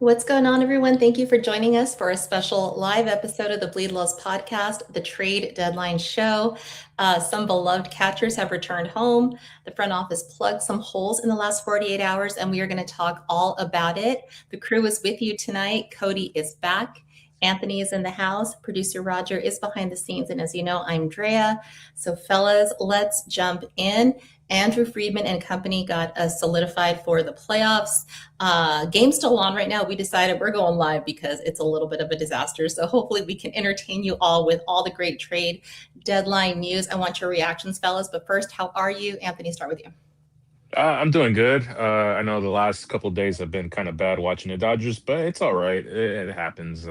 What's going on, everyone? Thank you for joining us for a special live episode of the Bleed Lows podcast, the trade deadline show. Some beloved catchers have returned home. The front office plugged some holes in the last 48 hours, and we are going to talk all about it. The crew is with you tonight. Cody is back. Anthony is in the house. Producer Roger is behind the scenes. And as you know, I'm Drea. So, fellas, let's jump in. Andrew Friedman and company got us solidified for the playoffs. Game's still on right now. We decided we're going live because it's a little bit of a disaster. So hopefully we can entertain you all with all the great trade deadline news. I want your reactions, fellas. But first, how are you? Anthony, start with you. I'm doing good. I know the last couple of days have been kind of bad watching the Dodgers, but it's all right. It happens.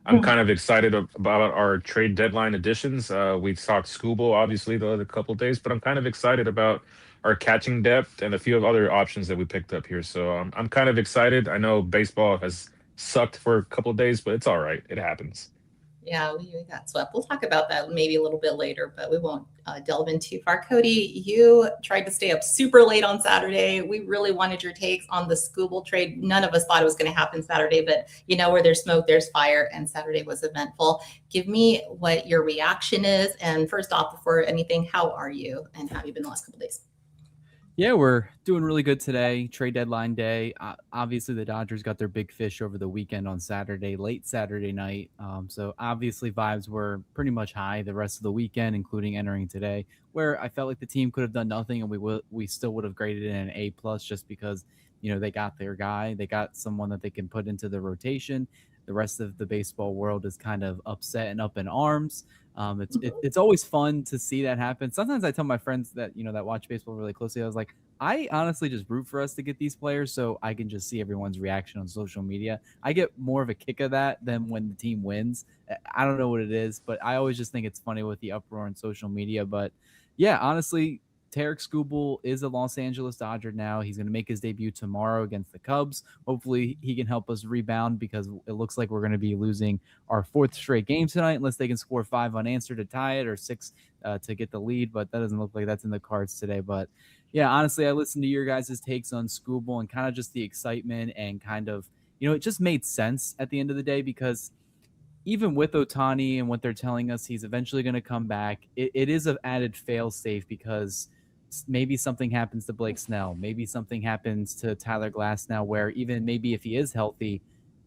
I'm kind of excited about our trade deadline additions. We talked Skubal obviously the other couple of days, but I'm kind of excited about our catching depth and a few of other options that we picked up here. So I'm kind of excited. I know baseball has sucked for a couple of days, but it's all right. It happens. Yeah, we got swept. We'll talk about that maybe a little bit later, but we won't delve in too far. Cody, you tried to stay up super late on Saturday. We really wanted your takes on the Skubal trade. None of us thought it was going to happen Saturday, but you know, where there's smoke, there's fire, and Saturday was eventful. Give me what your reaction is. And first off, before anything, how are you and how have you been the last couple of days? Yeah, we're doing really good today. Trade deadline day. Obviously, the Dodgers got their big fish over the weekend on Saturday, late Saturday night. So obviously, vibes were pretty much high the rest of the weekend, including entering today, where I felt like the team could have done nothing, and we still would have graded it an A plus, just because they got their guy, they got someone that they can put into the rotation. The rest of the baseball world is kind of upset and up in arms. It's always fun to see that happen. Sometimes I tell my friends that that watch baseball really closely, I was like, I honestly just root for us to get these players so I can just see everyone's reaction on social media. I get more of a kick of that than when the team wins. I don't know what it is, but I always just think it's funny with the uproar on social media. But yeah, honestly, Tarik Skubal is a Los Angeles Dodger now. He's going to make his debut tomorrow against the Cubs. Hopefully, he can help us rebound because it looks like we're going to be losing our fourth straight game tonight unless they can score 5 unanswered to tie it or 6 to get the lead. But that doesn't look like that's in the cards today. But yeah, honestly, I listened to your guys' takes on Skubal and kind of just the excitement and kind of, it just made sense at the end of the day because even with Ohtani and what they're telling us, he's eventually going to come back. It is an added fail safe because maybe something happens to Blake Snell. Maybe something happens to Tyler Glass now where even maybe if he is healthy,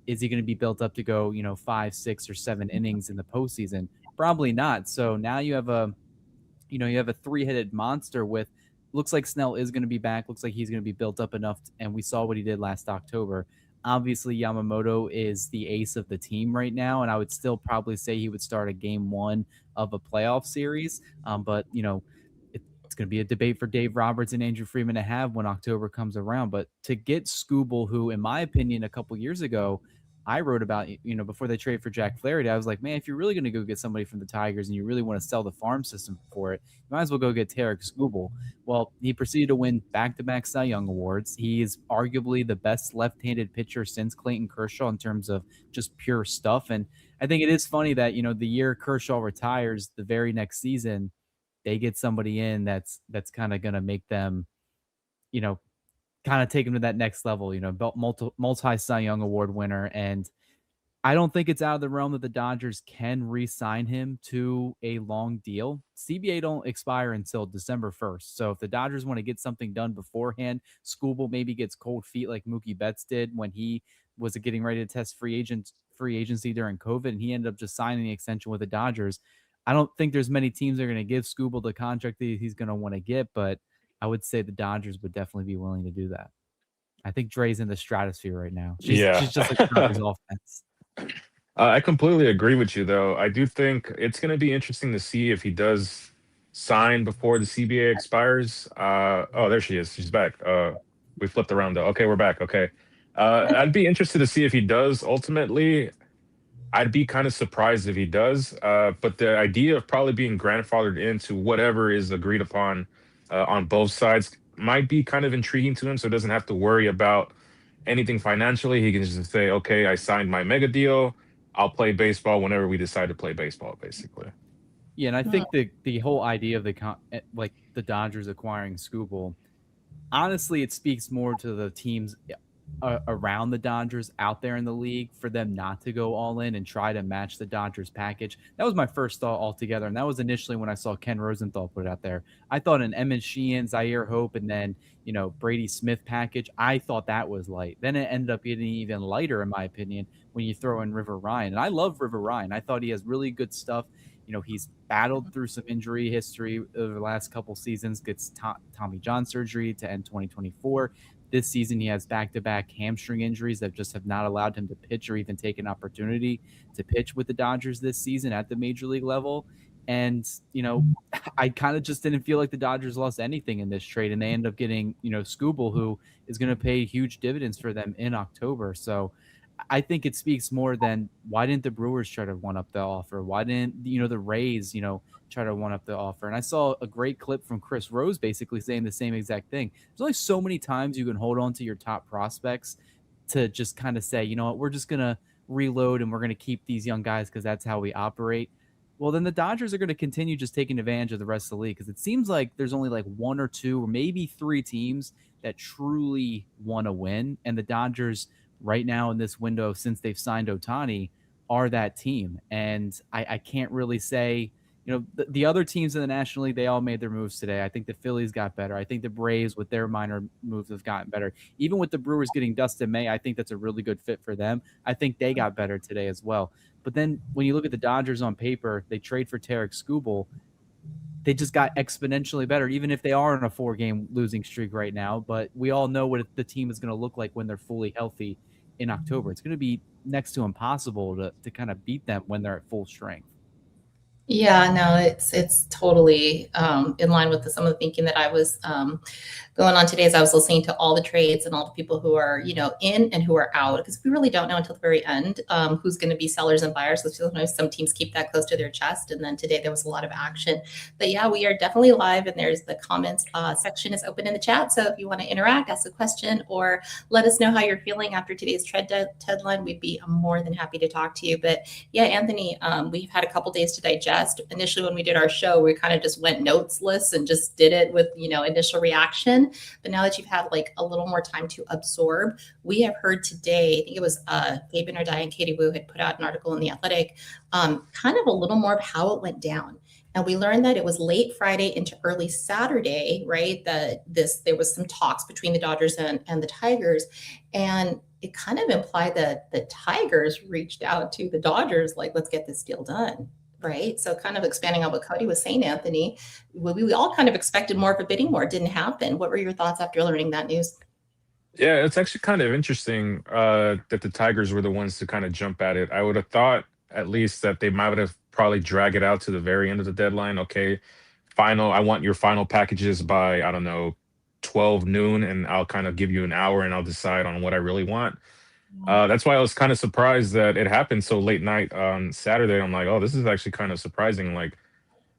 is he going to be built up to go, 5, 6, or 7 innings in the postseason? Probably not. So now you have a 3-headed monster with looks like Snell is going to be back. Looks like he's going to be built up enough. And we saw what he did last October. Obviously, Yamamoto is the ace of the team right now. And I would still probably say he would start a game 1 of a playoff series. But, it's going to be a debate for Dave Roberts and Andrew Freeman to have when October comes around. But to get Skubal, who, in my opinion, a couple years ago, I wrote about, before they trade for Jack Flaherty, I was like, man, if you're really going to go get somebody from the Tigers and you really want to sell the farm system for it, you might as well go get Tarik Skubal. Well, he proceeded to win back-to-back Cy Young awards. He is arguably the best left-handed pitcher since Clayton Kershaw in terms of just pure stuff. And I think it is funny that, the year Kershaw retires, the very next season, they get somebody in that's kind of going to make them, you know, kind of take him to that next level, multi Cy Young Award winner. And I don't think it's out of the realm that the Dodgers can re-sign him to a long deal. CBA don't expire until December 1st. So if the Dodgers want to get something done beforehand, Skubal maybe gets cold feet like Mookie Betts did when he was getting ready to test free agency during COVID, and he ended up just signing the extension with the Dodgers. I don't think there's many teams that are going to give Skubal the contract that he's going to want to get, but I would say the Dodgers would definitely be willing to do that. I think Dre's in the stratosphere right now. She's Yeah. just like the Dodgers offense. I completely agree with you, though. I do think it's going to be interesting to see if he does sign before the CBA expires. Oh, there she is. She's back. We flipped around, though. Okay, we're back. Okay. I'd be interested to see if he does ultimately. I'd be kind of surprised if he does. But the idea of probably being grandfathered into whatever is agreed upon on both sides might be kind of intriguing to him. So he doesn't have to worry about anything financially. He can just say, okay, I signed my mega deal. I'll play baseball whenever we decide to play baseball, basically. Yeah, and I think the whole idea of the Dodgers acquiring Skubal, honestly, it speaks more to the team's around the Dodgers out there in the league for them not to go all in and try to match the Dodgers package. That was my first thought altogether. And that was initially when I saw Ken Rosenthal put it out there. I thought an Emmett Sheehan, Zhyir Hope, and then, Brady Smith package. I thought that was light. Then it ended up getting even lighter, in my opinion, when you throw in River Ryan. And I love River Ryan. I thought he has really good stuff. He's battled through some injury history over the last couple seasons, gets Tommy John surgery to end 2024. This season, he has back-to-back hamstring injuries that just have not allowed him to pitch or even take an opportunity to pitch with the Dodgers this season at the major league level. And, I kind of just didn't feel like the Dodgers lost anything in this trade, and they end up getting, Skubal, who is going to pay huge dividends for them in October. So I think it speaks more than why didn't the Brewers try to one up the offer? Why didn't, the Rays, try to one up the offer? And I saw a great clip from Chris Rose basically saying the same exact thing. There's only so many times you can hold on to your top prospects to just kind of say, you know what, we're just going to reload and we're going to keep these young guys because that's how we operate. Well, then the Dodgers are going to continue just taking advantage of the rest of the league, because it seems like there's only like one or two or maybe three teams that truly want to win. And the Dodgers right now in this window, since they've signed Ohtani, are that team. And I can't really say, the other teams in the National League, they all made their moves today. I think the Phillies got better. I think the Braves with their minor moves have gotten better. Even with the Brewers getting Dustin May, I think that's a really good fit for them. I think they got better today as well. But then when you look at the Dodgers on paper, they trade for Tarik Skubal. They just got exponentially better, even if they are on a 4-game losing streak right now. But we all know what the team is going to look like when they're fully healthy in October. It's going to be next to impossible to kind of beat them when they're at full strength. Yeah, no, it's totally in line with some of the thinking that I was going on today as I was listening to all the trades and all the people who are, in and who are out, because we really don't know until the very end who's going to be sellers and buyers. So sometimes some teams keep that close to their chest. And then today there was a lot of action. But yeah, we are definitely live, and there's the comments section is open in the chat. So if you want to interact, ask a question, or let us know how you're feeling after today's trade deadline, we'd be more than happy to talk to you. But yeah, Anthony, we've had a couple days to digest. Initially, when we did our show, we kind of just went notesless and just did it with, initial reaction. But now that you've had like a little more time to absorb, we have heard today, I think it was Fabian Ardai and Katie Wu had put out an article in The Athletic, kind of a little more of how it went down. And we learned that it was late Friday into early Saturday, right? There was some talks between the Dodgers and the Tigers. And it kind of implied that the Tigers reached out to the Dodgers, like, let's get this deal done. Right. So kind of expanding on what Cody was saying, Anthony, we all kind of expected more of a bidding war. It didn't happen. What were your thoughts after learning that news? Yeah, it's actually kind of interesting that the Tigers were the ones to kind of jump at it. I would have thought at least that they might have probably dragged it out to the very end of the deadline. Okay, I want your final packages by, I don't know, 12 noon, and I'll kind of give you an hour and I'll decide on what I really want. That's why I was kind of surprised that it happened so late night on Saturday. I'm like, oh, this is actually kind of surprising. Like,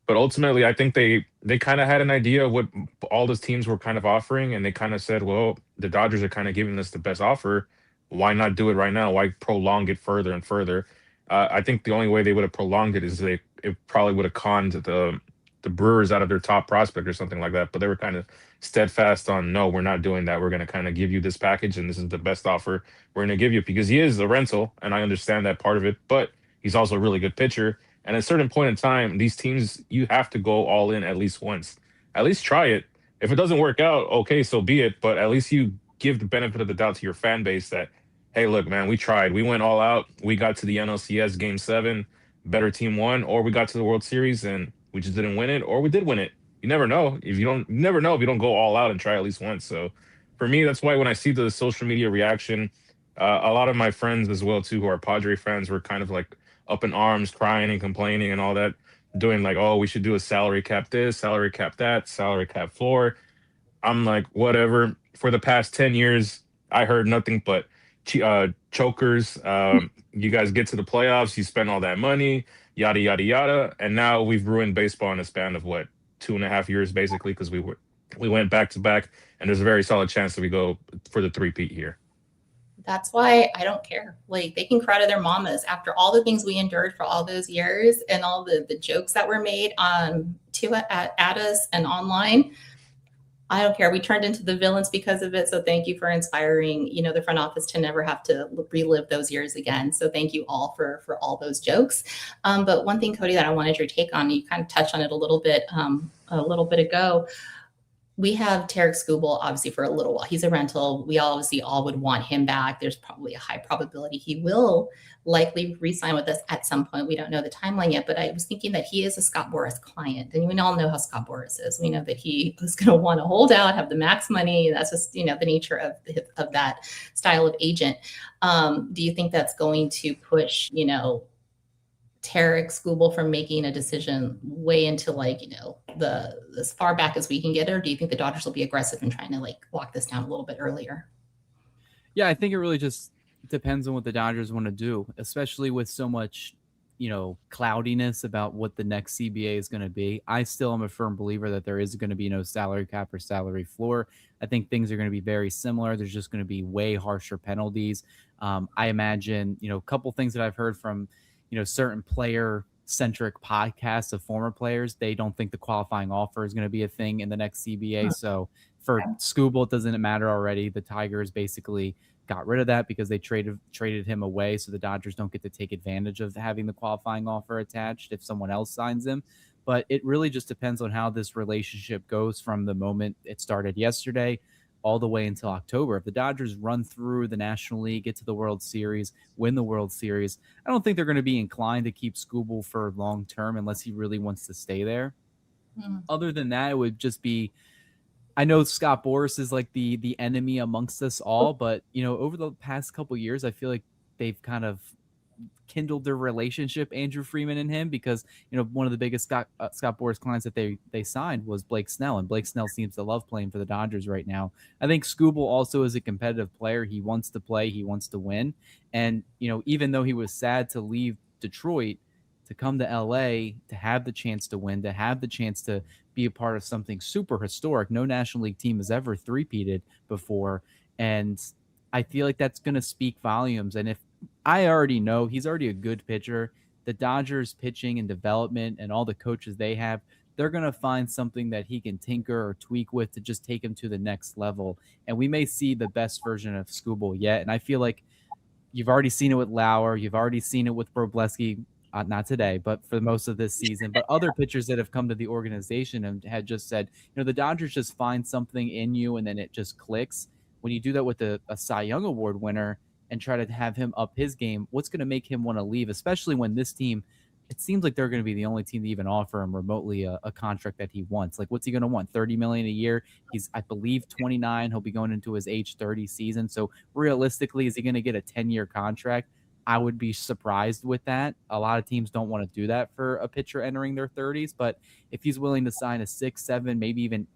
but ultimately, I think they kind of had an idea of what all those teams were kind of offering, and they kind of said, well, the Dodgers are kind of giving us the best offer. Why not do it right now? Why prolong it further and further? I think the only way they would have prolonged it is it probably would have conned the Brewers out of their top prospect or something like that. But they were kind of steadfast on, no, we're not doing that. We're going to kind of give you this package, and this is the best offer we're going to give you, because he is a rental, and I understand that part of it. But he's also a really good pitcher. And at a certain point in time, these teams, you have to go all in at least once. At least try it. If it doesn't work out, okay, so be it. But at least you give the benefit of the doubt to your fan base that, hey, look, man, we tried. We went all out. We got to the NLCS Game 7. Better team won. Or we got to the World Series and we just didn't win it. Or we did win it. You never know. You never know if you don't go all out and try at least once. So for me, that's why when I see the social media reaction, a lot of my friends as well, too, who are Padre fans, were kind of like up in arms, crying and complaining and all that, doing like, oh, we should do a salary cap this, salary cap that, salary cap floor. I'm like, whatever. For the past 10 years, I heard nothing but chokers. You guys get to the playoffs, you spend all that money, yada, yada, yada. And now we've ruined baseball in a span of what, 2.5 years, basically, because we went back to back, and there's a very solid chance that we go for the three-peat here. That's why I don't care. Like, they can cry to their mamas after all the things we endured for all those years and all the jokes that were made at us and online. I don't care. We turned into the villains because of it. So thank you for inspiring, the front office to never have to relive those years again. So thank you all for all those jokes. But one thing, Cody, that I wanted your take on, you kind of touched on it a little bit ago. We have Tarik Skubal, obviously, for a little while. He's a rental. We obviously all would want him back. There's probably a high probability he will likely re-sign with us at some point. We don't know the timeline yet, but I was thinking that he is a Scott Boras client. And we all know how Scott Boras is. We know that he was going to want to hold out, have the max money. That's just, the nature of that style of agent. Do you think that's going to push, Tarik Skubal from making a decision way into as far back as we can get, or do you think the Dodgers will be aggressive in trying to lock this down a little bit earlier? Yeah, I think it really just depends on what the Dodgers want to do, especially with so much, cloudiness about what the next CBA is going to be. I still am a firm believer that there is going to be no salary cap or salary floor. I think things are going to be very similar. There's just going to be way harsher penalties. I imagine, a couple things that I've heard from, certain player-centric podcasts of former players, they don't think the qualifying offer is going to be a thing in the next CBA. So for Skubal, it doesn't matter already. The Tigers basically got rid of that because they traded him away, so the Dodgers don't get to take advantage of having the qualifying offer attached if someone else signs him. But it really just depends on how this relationship goes from the moment it started yesterday all the way until October. If the Dodgers run through the National League, get to the World Series, win the World Series, I don't think they're going to be inclined to keep Skubal for long term unless he really wants to stay there. Other than that, it would just be, I know Scott Boras is like the enemy amongst us all, but over the past couple of years, I feel like they've kind of kindled their relationship, Andrew Freeman and him, because one of the biggest Scott Boras clients that they signed was Blake Snell, and Blake Snell seems to love playing for the Dodgers right now. I think Skubal also is a competitive player. He wants to play, he wants to win, and even though he was sad to leave Detroit to come to LA, to have the chance to win, to have the chance to be a part of something super historic. No National League team has ever three-peated before, and I feel like that's going to speak volumes. And if I already know he's already a good pitcher, the Dodgers pitching and development and all the coaches they have, they're going to find something that he can tinker or tweak with to just take him to the next level. And we may see the best version of Skubal yet. And I feel like you've already seen it with Lauer. You've already seen it with Wrobleski, not today, but for most of this season. But other pitchers that have come to the organization and had just said, the Dodgers just find something in you and then it just clicks. When you do that with a Cy Young Award winner and try to have him up his game, what's going to make him want to leave, especially when this team, it seems like they're going to be the only team to even offer him remotely a contract that he wants. Like, what's he going to want? $30 million a year. He's, I believe, 29. He'll be going into his age 30 season. So realistically, is he going to get a 10-year contract? I would be surprised with that. A lot of teams don't want to do that for a pitcher entering their 30s, but if he's willing to sign a 6, 7, maybe even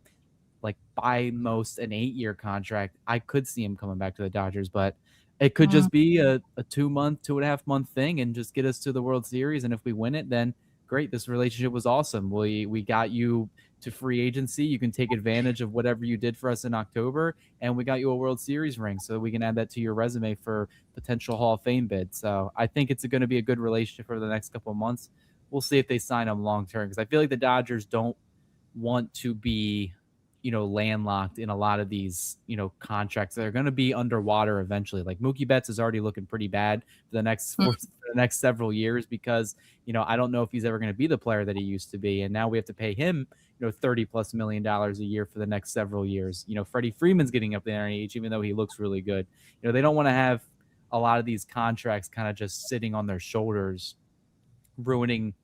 like by most an 8-year contract, I could see him coming back to the Dodgers. But it could just be a 2.5 month thing and just get us to the World Series. And if we win it, then great. This relationship was awesome. We got you to free agency. You can take advantage of whatever you did for us in October, and we got you a World Series ring, so we can add that to your resume for potential Hall of Fame bid. So I think it's going to be a good relationship for the next couple of months. We'll see if they sign him long term, because I feel like the Dodgers don't want to be landlocked in a lot of these, contracts that are going to be underwater eventually. Like Mookie Betts is already looking pretty bad for the next several years, because, I don't know if he's ever going to be the player that he used to be. And now we have to pay him, $30+ million a year for the next several years. Freddie Freeman's getting up there in age, even though he looks really good. They don't want to have a lot of these contracts kind of just sitting on their shoulders, ruining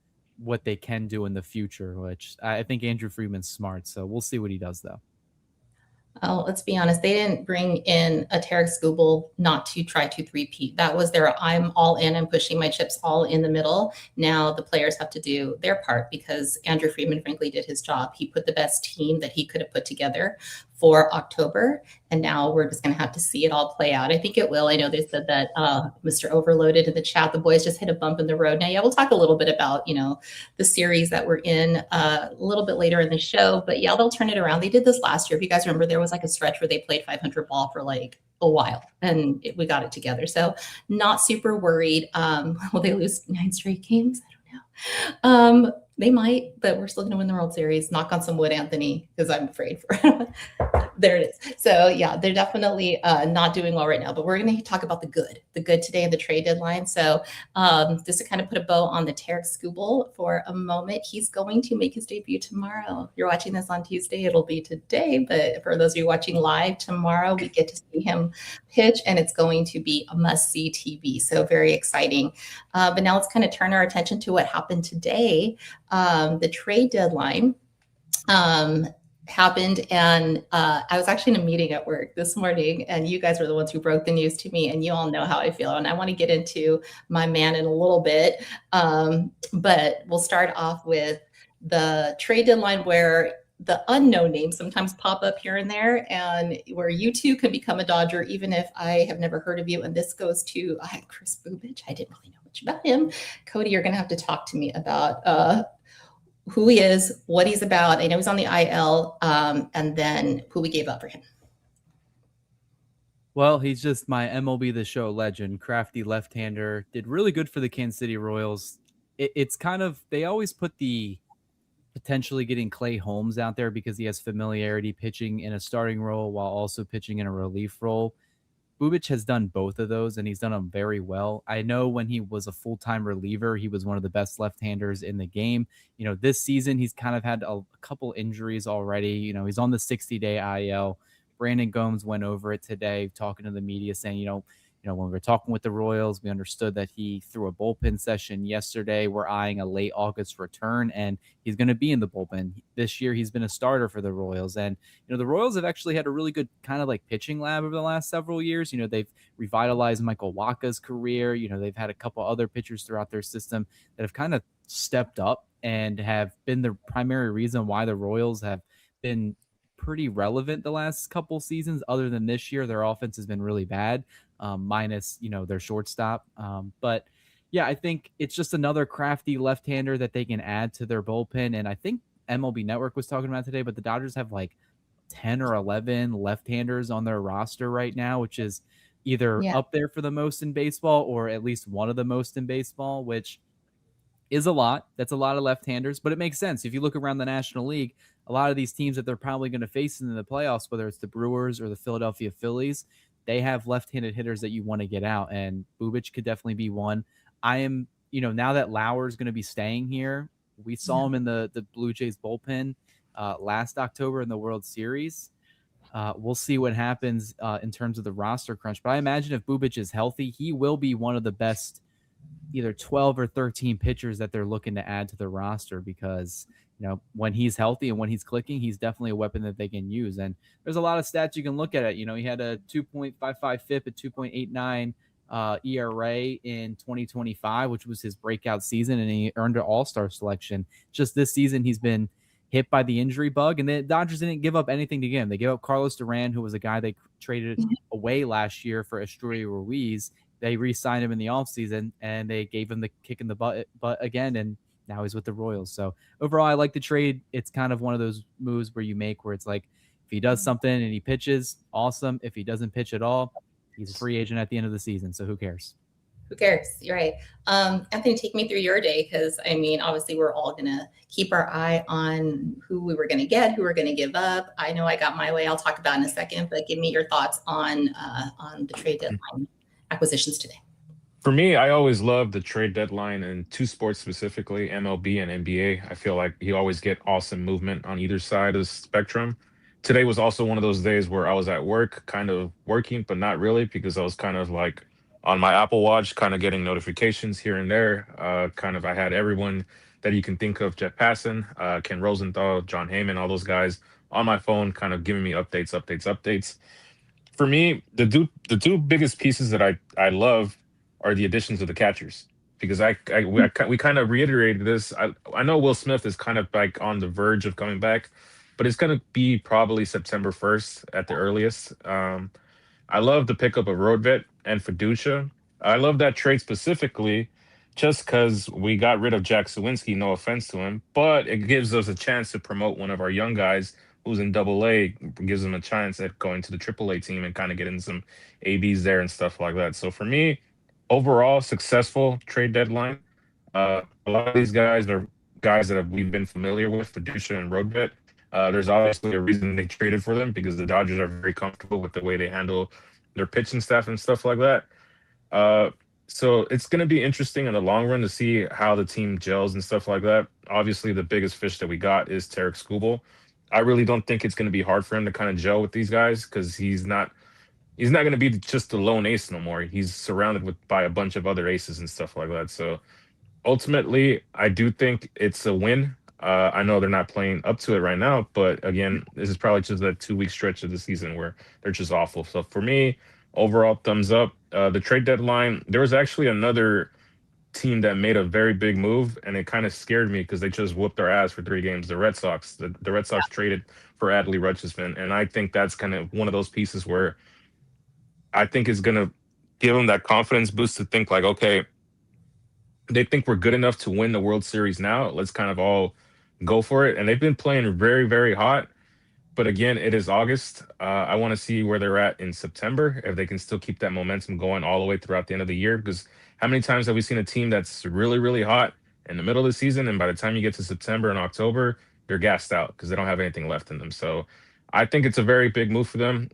what they can do in the future, which I think Andrew Freeman's smart. So we'll see what he does, though. Oh, let's be honest. They didn't bring in a Tarik Skubal not to try to three-peat. That was their I'm all in and pushing my chips all in the middle. Now the players have to do their part, because Andrew Freeman, frankly, did his job. He put the best team that he could have put together for October, and now we're just going to have to see it all play out. I think it will. I know they said that Mr. Overloaded in the chat, the boys just hit a bump in the road. Now, yeah, we'll talk a little bit about, the series that we're in a little bit later in the show, but yeah, they'll turn it around. They did this last year. If you guys remember, there was like a stretch where they played 500 ball for like a while, and we got it together. So not super worried. Will they lose 9 straight games? I don't know. They might, but we're still going to win the World Series. Knock on some wood, Anthony, because I'm afraid for. There it is. So yeah, they're definitely not doing well right now. But we're going to talk about the good today in the trade deadline. So just to kind of put a bow on the Tarik Skubal for a moment, he's going to make his debut tomorrow. If you're watching this on Tuesday, it'll be today. But for those of you watching live tomorrow, we get to see him pitch, and it's going to be a must-see TV. So very exciting. But now let's kind of turn our attention to what happened today. The trade deadline happened, and I was actually in a meeting at work this morning, and you guys were the ones who broke the news to me, and you all know how I feel, and I want to get into my man in a little bit, but we'll start off with the trade deadline, where the unknown names sometimes pop up here and there, and where you too can become a Dodger, even if I have never heard of you. And this goes to Kris Bubic. I didn't really know much about him. Cody, you're going to have to talk to me about who he is, what he's about. I know he's on the IL, and then who we gave up for him. Well, he's just my MLB The Show legend, crafty left-hander, did really good for the Kansas City Royals. It's kind of, they always put the potentially getting Clay Holmes out there because he has familiarity pitching in a starting role while also pitching in a relief role. Bubic has done both of those, and he's done them very well. I know when he was a full-time reliever, he was one of the best left-handers in the game. This season, he's kind of had a couple injuries already. He's on the 60-day IL. Brandon Gomes went over it today, talking to the media, saying, when we were talking with the Royals, we understood that he threw a bullpen session yesterday. We're eyeing a late August return, and he's going to be in the bullpen. This year, he's been a starter for the Royals. And, the Royals have actually had a really good kind of like pitching lab over the last several years. They've revitalized Michael Wacha's career. They've had a couple other pitchers throughout their system that have kind of stepped up and have been the primary reason why the Royals have been pretty relevant the last couple seasons. Other than this year, their offense has been really bad, minus their shortstop. But yeah, I think it's just another crafty left-hander that they can add to their bullpen. And I think MLB Network was talking about today, but the Dodgers have like 10 or 11 left-handers on their roster right now, which is either up there for the most in baseball or at least one of the most in baseball, which is a lot. That's a lot of left-handers, but it makes sense. If you look around the National League, a lot of these teams that they're probably going to face in the playoffs, whether it's the Brewers or the Philadelphia Phillies, they have left-handed hitters that you want to get out, and Bubic could definitely be one. I am, now that Lauer is going to be staying here, we saw him in the Blue Jays bullpen last October in the World Series. We'll see what happens in terms of the roster crunch, but I imagine if Bubic is healthy, he will be one of the best either 12 or 13 pitchers that they're looking to add to the roster, because when he's healthy and when he's clicking, he's definitely a weapon that they can use. And there's a lot of stats you can look at it. He had a 2.55 FIP, a 2.89 ERA in 2025, which was his breakout season, and he earned an all-star selection. Just this season, he's been hit by the injury bug, and the Dodgers didn't give up anything to get him. They gave up Carlos Duran, who was a guy they traded away last year for Esteury Ruiz. They re-signed him in the offseason, and they gave him the kick in the butt again, and now he's with the Royals. So overall, I like the trade. It's kind of one of those moves where you make where it's like, if he does something and he pitches, awesome. If he doesn't pitch at all, he's a free agent at the end of the season. So who cares? Who cares? You're right. Anthony, take me through your day, because obviously we're all gonna keep our eye on who we were gonna get, who we're gonna give up. I know I got my way. I'll talk about in a second, but give me your thoughts on the trade deadline acquisitions today. For me, I always love the trade deadline in two sports specifically, MLB and NBA. I feel like you always get awesome movement on either side of the spectrum. Today was also one of those days where I was at work, kind of working, but not really, because I was kind of like on my Apple Watch, kind of getting notifications here and there. I had everyone that you can think of, Jeff Passan, Ken Rosenthal, John Heyman, all those guys on my phone, kind of giving me updates. For me, the two biggest pieces that I love are the additions of the catchers, because we kind of reiterated this. I know Will Smith is kind of like on the verge of coming back, but it's going to be probably September 1st at the earliest. I love the pickup of Rortvedt and Fiducia. I love that trade specifically just because we got rid of Jack Sawinski, no offense to him, but it gives us a chance to promote one of our young guys who's in Double-A, gives them a chance at going to the Triple-A team and kind of getting some ABs there and stuff like that. So for me, overall, successful trade deadline. A lot of these guys are guys that we've been familiar with, Fiducia and Rortvedt. There's obviously a reason they traded for them because the Dodgers are very comfortable with the way they handle their pitching staff and stuff like that. Uh, so it's going to be interesting in the long run to see how the team gels and stuff like that. Obviously, the biggest fish that we got is Tarik Skubal. I really don't think it's going to be hard for him to kind of gel with these guys because he's not going to be just the lone ace no more. He's surrounded with by a bunch of other aces and stuff like that. So ultimately, I do think it's a win. I know they're not playing up to it right now, but again, this is probably just a 2 week stretch of the season where they're just awful. So for me, overall, thumbs up. The trade deadline, there was actually another team that made a very big move, and it kind of scared me because they just whooped our ass for 3 games. The Red Sox. The Red Sox traded for Adley Rutschman, and I think that's kind of one of those pieces where I think is going to give them that confidence boost to think like, okay, they think we're good enough to win the World Series now. Let's kind of all go for it. And they've been playing very, very hot. But again, it is August. I want to see where they're at in September, if they can still keep that momentum going all the way throughout the end of the year. Because how many times have we seen a team that's really, really hot in the middle of the season, and by the time you get to September and October, they're gassed out because they don't have anything left in them. So I think it's a very big move for them.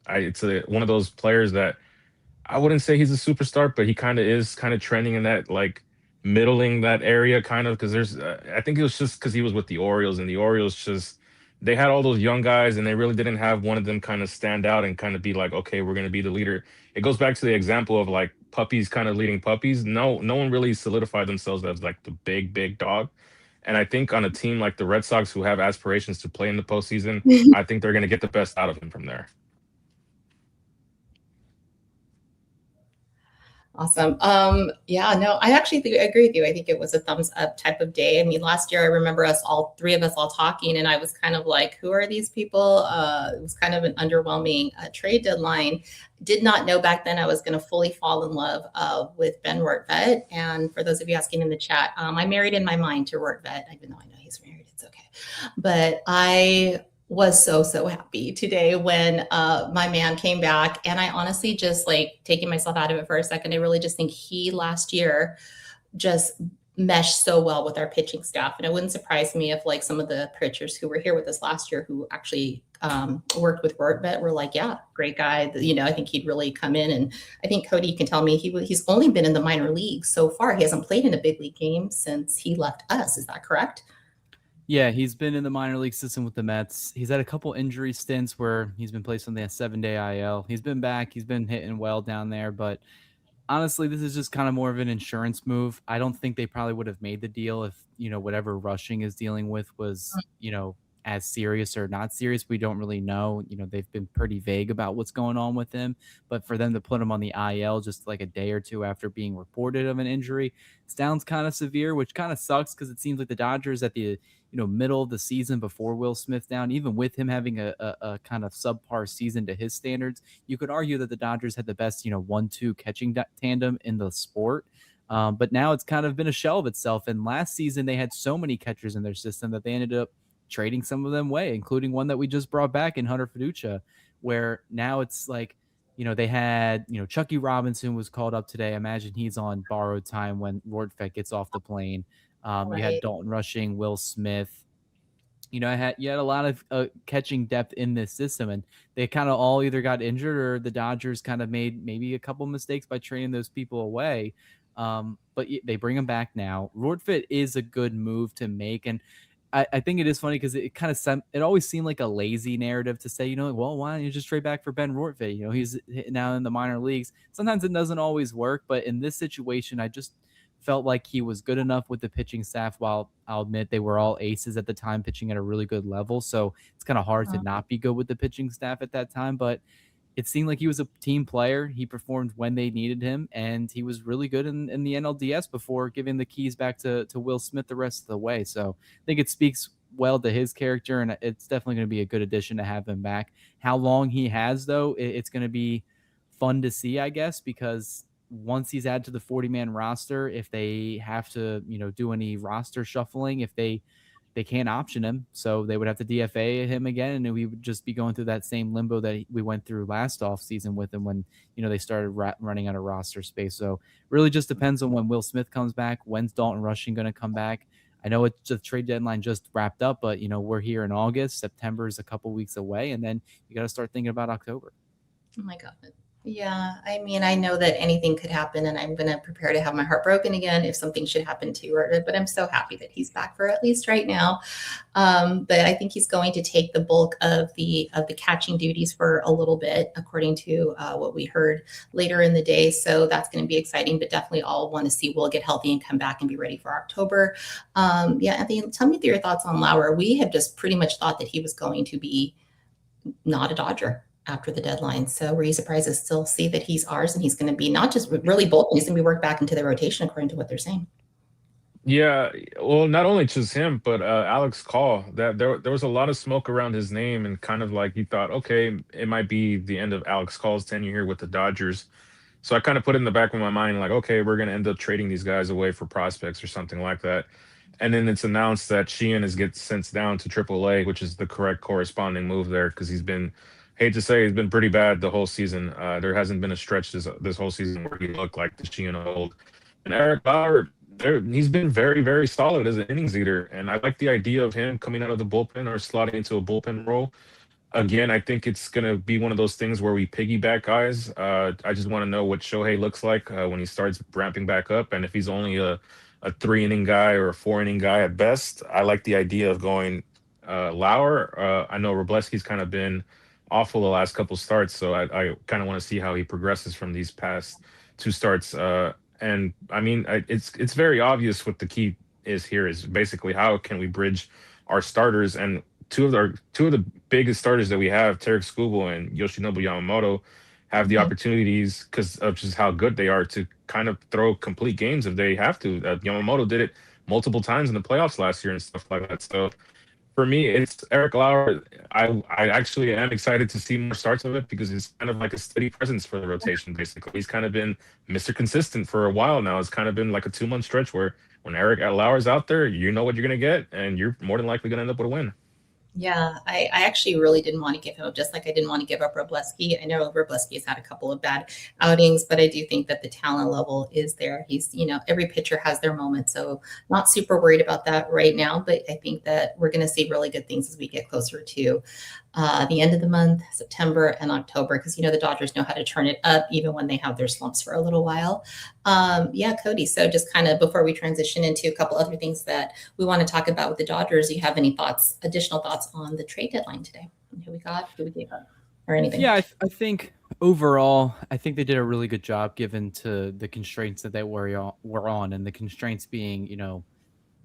One of those players that I wouldn't say he's a superstar, but he kind of is kind of trending in that like middling that area kind of because I think it was just because he was with the Orioles and the Orioles just they had all those young guys and they really didn't have one of them kind of stand out and kind of be like, okay, we're going to be the leader. It goes back to the example of like puppies kind of leading puppies. No one really solidified themselves as like the big dog. And I think on a team like the Red Sox who have aspirations to play in the postseason, I think they're going to get the best out of him from there. Awesome. Yeah, no, I actually agree with you. I think it was a thumbs up type of day. I mean, last year I remember three of us all talking, and I was kind of like, who are these people? It was kind of an underwhelming trade deadline. Did not know back then I was going to fully fall in love with Ben Rortvedt. And for those of you asking in the chat, I married in my mind to Rortvedt, even though I know he's married. It's okay. But I was so happy today when my man came back, and I honestly just like taking myself out of it for a second. I really just think he last year just meshed so well with our pitching staff, and it wouldn't surprise me if like some of the pitchers who were here with us last year who actually worked with Rortvedt were like, yeah, great guy. I think he'd really come in, and I think Cody, you can tell me he's only been in the minor leagues so far. He hasn't played in a big league game since he left us. Is that correct? Yeah, he's been in the minor league system with the Mets. He's had a couple injury stints where he's been placed on the 7-day IL. He's been back. He's been hitting well down there. But honestly, this is just kind of more of an insurance move. I don't think they probably would have made the deal if, whatever Rushing is dealing with was, as serious or not serious. We don't really know. They've been pretty vague about what's going on with him. But for them to put him on the IL just like a day or two after being reported of an injury sounds kind of severe, which kind of sucks because it seems like the Dodgers at the middle of the season before Will Smith down, even with him having a kind of subpar season to his standards, you could argue that the Dodgers had the best 1-2 catching tandem in the sport. But now it's kind of been a shell of itself. And last season they had so many catchers in their system that they ended up trading some of them away, including one that we just brought back in Hunter Fiducia, where now it's like, they had, Chucky Robinson was called up today. Imagine he's on borrowed time when Rortvedt gets off the plane. You had Dalton Rushing, Will Smith. You had a lot of catching depth in this system, and they kind of all either got injured or the Dodgers kind of made maybe a couple mistakes by trading those people away. But they bring them back now. Rortvedt is a good move to make, and I think it is funny because it kind of it always seemed like a lazy narrative to say, well, why don't you just trade back for Ben Rortvedt? He's now in the minor leagues. Sometimes it doesn't always work, but in this situation, I just felt like he was good enough with the pitching staff. While I'll admit they were all aces at the time, pitching at a really good level, so it's kind of hard to not be good with the pitching staff at that time. But it seemed like he was a team player. He performed when they needed him, and he was really good in the NLDS before giving the keys back to Will Smith the rest of the way. So I think it speaks well to his character, and it's definitely going to be a good addition to have him back. How long he has, though, it's going to be fun to see, I guess, because once he's added to the 40-man roster, if they have to, do any roster shuffling, if they can't option him, so they would have to DFA him again, and we would just be going through that same limbo that we went through last offseason with him when, they started running out of roster space. So really just depends on when Will Smith comes back. When's Dalton Rushing going to come back? I know it's the trade deadline just wrapped up, but we're here in August. September is a couple weeks away, and then you got to start thinking about October. Oh my God. Yeah, I mean, I know that anything could happen, and I'm going to prepare to have my heart broken again if something should happen to Rortvedt, but I'm so happy that he's back for at least right now. But I think he's going to take the bulk of the catching duties for a little bit, according to what we heard later in the day. So that's going to be exciting, but definitely all want to see Will get healthy and come back and be ready for October. Yeah, Anthony, tell me your thoughts on Lauer. We have just pretty much thought that he was going to be not a Dodger after the deadline. So were you surprised to still see that he's ours and he's going to be not just really both, he's going to be worked back into the rotation according to what they're saying? Yeah, well, not only just him, but Alex Call. That there was a lot of smoke around his name, and kind of like you thought, okay, it might be the end of Alex Call's tenure here with the Dodgers. So I kind of put it in the back of my mind, like, okay, we're gonna end up trading these guys away for prospects or something like that. And then it's announced that Sheehan is gets sent down to AAA, which is the correct corresponding move there because he's been, hate to say, he's been pretty bad the whole season. There hasn't been a stretch this whole season where he looked like the Sheehan of old. And Eric Lauer, he's been very, very solid as an innings eater. And I like the idea of him coming out of the bullpen or slotting into a bullpen role. Again, I think it's going to be one of those things where we piggyback guys. I just want to know what Shohei looks like when he starts ramping back up. And if he's only a 3 inning guy or a 4 inning guy at best, I like the idea of going Lauer. I know Wrobleski's kind of been awful the last couple starts. So I kind of want to see how he progresses from these past 2 starts. And I mean, it's very obvious what the key is here is basically how can we bridge our starters, and two of the biggest starters that we have, Tarik Skubal and Yoshinobu Yamamoto, have the opportunities because of just how good they are to kind of throw complete games if they have to. Yamamoto did it multiple times in the playoffs last year and stuff like that. So for me, it's Eric Lauer. I actually am excited to see more starts of it because it's kind of like a steady presence for the rotation. Basically, he's kind of been Mr. Consistent for a while now. It's kind of been like a 2 month stretch where when Eric Lauer's out there, you know what you're gonna get, and you're more than likely gonna end up with a win. Yeah, I actually really didn't want to give him up, just like I didn't want to give up Wrobleski. I know Wrobleski has had a couple of bad outings, but I do think that the talent level is there. He's, every pitcher has their moment. So not super worried about that right now, but I think that we're going to see really good things as we get closer to the end of the month, September and October, because, the Dodgers know how to turn it up even when they have their slumps for a little while. Yeah, Cody. So just kind of before we transition into a couple other things that we want to talk about with the Dodgers, do you have any additional thoughts on the trade deadline today? Who we gave up or anything? Yeah, I think overall, I think they did a really good job given to the constraints that they were on, and the constraints being,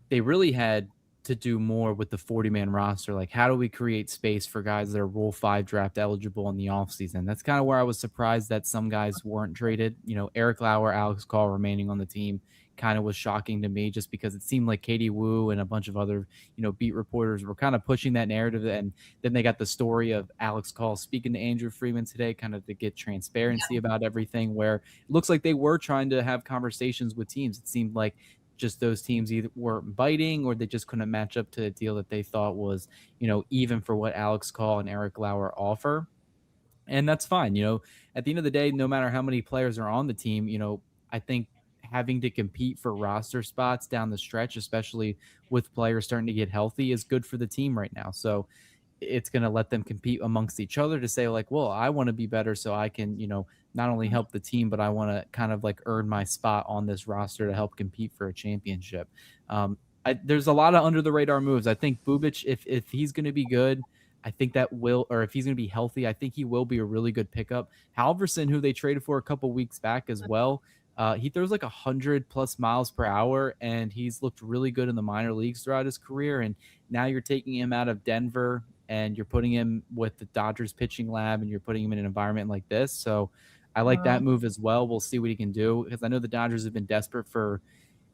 they really had to do more with the 40-man roster. Like, how do we create space for guys that are Rule 5 draft eligible in the offseason? That's kind of where I was surprised that some guys weren't traded. Eric Lauer, Alex Call remaining on the team kind of was shocking to me, just because it seemed like Katie Wu and a bunch of other, beat reporters were kind of pushing that narrative. And then they got the story of Alex Call speaking to Andrew Freeman today, kind of to get transparency about everything, where it looks like they were trying to have conversations with teams. It seemed like just those teams either weren't biting or they just couldn't match up to a deal that they thought was, even for what Alex Call and Eric Lauer offer. And that's fine. At the end of the day, no matter how many players are on the team, I think having to compete for roster spots down the stretch, especially with players starting to get healthy, is good for the team right now. So it's going to let them compete amongst each other to say, like, well, I want to be better so I can, not only help the team, but I want to kind of like earn my spot on this roster to help compete for a championship. There's a lot of under the radar moves. I think Bubic, if he's going to be good, I think that will, or if he's going to be healthy, I think he will be a really good pickup. Halvorsen, who they traded for a couple weeks back as well, he throws like 100+ miles per hour, and he's looked really good in the minor leagues throughout his career. And now you're taking him out of Denver and you're putting him with the Dodgers pitching lab, and you're putting him in an environment like this. So I like that move as well. We'll see what he can do, because I know the Dodgers have been desperate for,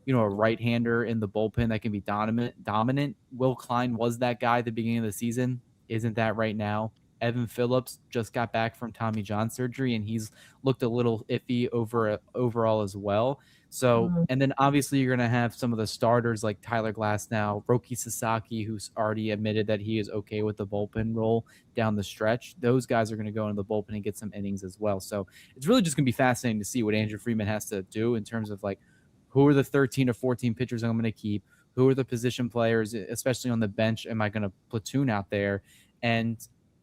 a right-hander in the bullpen that can be dominant. Will Klein was that guy at the beginning of the season. Isn't that right now? Evan Phillips just got back from Tommy John surgery, and he's looked a little iffy overall as well. So, and then obviously you're going to have some of the starters like Tyler Glasnow, Roki Sasaki, who's already admitted that he is okay with the bullpen role down the stretch. Those guys are going to go into the bullpen and get some innings as well. So it's really just going to be fascinating to see what Andrew Freeman has to do in terms of like, who are the 13 or 14 pitchers I'm going to keep? who are the position players, especially on the bench, am I going to platoon out there? And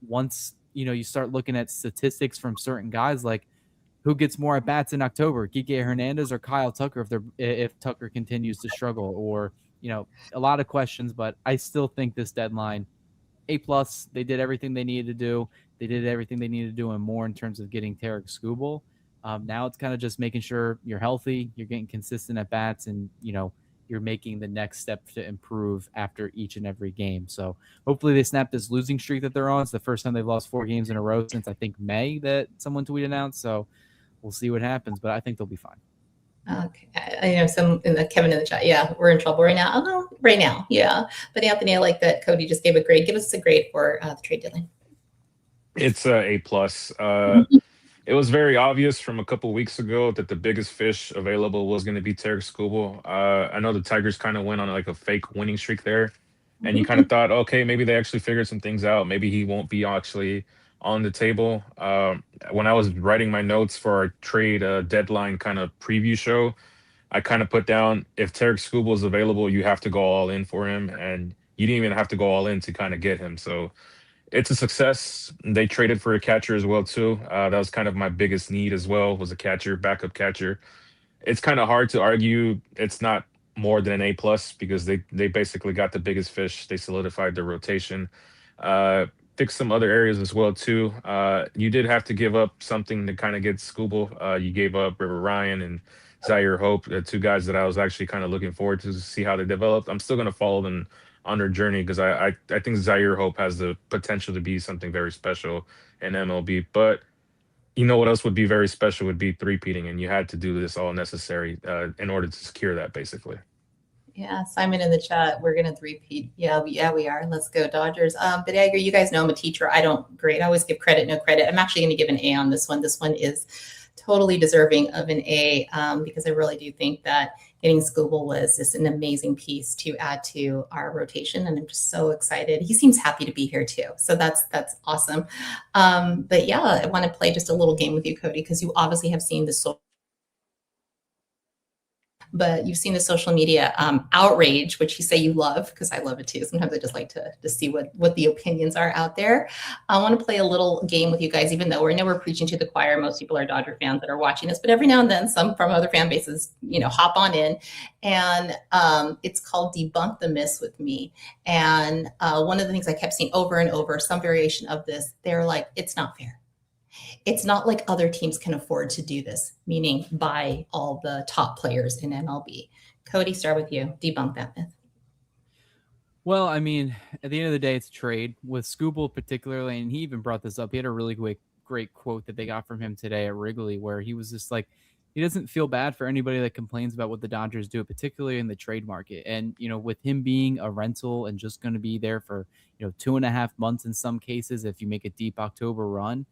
once, you start looking at statistics from certain guys, like who gets more at bats in October, Kike Hernandez or Kyle Tucker, if Tucker continues to struggle, or, a lot of questions, but I still think this deadline, A+, they did everything they needed to do. They did everything they needed to do and more in terms of getting Tarik Skubal. Now it's kind of just making sure you're healthy, you're getting consistent at bats, and you're making the next step to improve after each and every game. So hopefully they snap this losing streak that they're on. It's the first time they've lost 4 games in a row since I think May that someone tweeted out. So we'll see what happens, but I think they'll be fine. Okay, I know some in the Kevin in the chat. Yeah, we're in trouble right now. Oh, right now, yeah. But Anthony, I like that Cody just gave a grade. Give us a grade for the trade deadline. It's a A+. It was very obvious from a couple weeks ago that the biggest fish available was going to be Tarik Skubal. I know the Tigers kind of went on like a fake winning streak there, and you kind of thought, okay, maybe they actually figured some things out. Maybe he won't be actually on the table. When I was writing my notes for our trade deadline kind of preview show, I kind of put down, if Tarik Skubal is available, you have to go all in for him, and you didn't even have to go all in to kind of get him. So it's a success. They traded for a catcher as well too. That was kind of my biggest need as well, was a catcher, backup catcher. It's kind of hard to argue it's not more than an A+ because they basically got the biggest fish. They solidified their rotation. Fixed some other areas as well too. You did have to give up something to kind of get Skubal. You gave up River Ryan and Zhyir Hope, the 2 guys that I was actually kind of looking forward to see how they developed. I'm still going to follow them on their journey because I think Zhyir Hope has the potential to be something very special in MLB. But you know what else would be very special would be three-peating, and you had to do this all necessary in order to secure that, basically. Yeah, Simon in the chat, we're gonna three-peat. Yeah, we are. Let's go Dodgers. But I agree. You guys know I'm a teacher. I don't grade. I always give credit, no credit. I'm actually going to give an A on this one. This one is totally deserving of an A because I really do think that getting Skubal was just an amazing piece to add to our rotation, and I'm just so excited. He seems happy to be here too, so that's awesome. But yeah, I want to play just a little game with you, Cody, because you obviously have seen the social media outrage, which you say you love, because I love it too. Sometimes I just like to see what the opinions are out there. I want to play a little game with you guys, even though we're preaching to the choir. Most people are Dodger fans that are watching us, but every now and then some from other fan bases, hop on in. And it's called Debunk the Myths with me. And one of the things I kept seeing over and over, some variation of this, they're like, it's not fair. It's not like other teams can afford to do this, meaning buy all the top players in MLB. Cody, start with you. Debunk that myth. Well, I mean, at the end of the day, it's a trade with Skubal particularly, and he even brought this up. He had a really great quote that they got from him today at Wrigley, where he was just like, he doesn't feel bad for anybody that complains about what the Dodgers do, particularly in the trade market. And, with him being a rental and just going to be there for, 2.5 months in some cases, if you make a deep October run,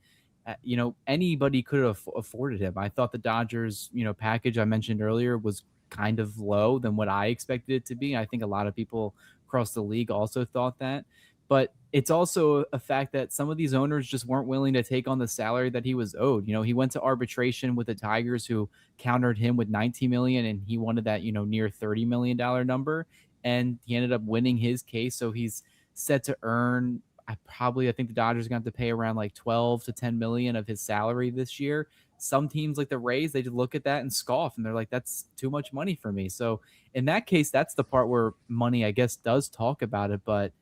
anybody could have afforded him. I thought the Dodgers, package I mentioned earlier was kind of low than what I expected it to be. I think a lot of people across the league also thought that. But it's also a fact that some of these owners just weren't willing to take on the salary that he was owed. He went to arbitration with the Tigers, who countered him with $19 million, and he wanted that, near $30 million number. And he ended up winning his case. So he's set to earn, I think the Dodgers are going to have to pay around like 12 to 10 million of his salary this year. Some teams like the Rays, they just look at that and scoff, and they're like, that's too much money for me. So in that case, that's the part where money, I guess, does talk about it. But,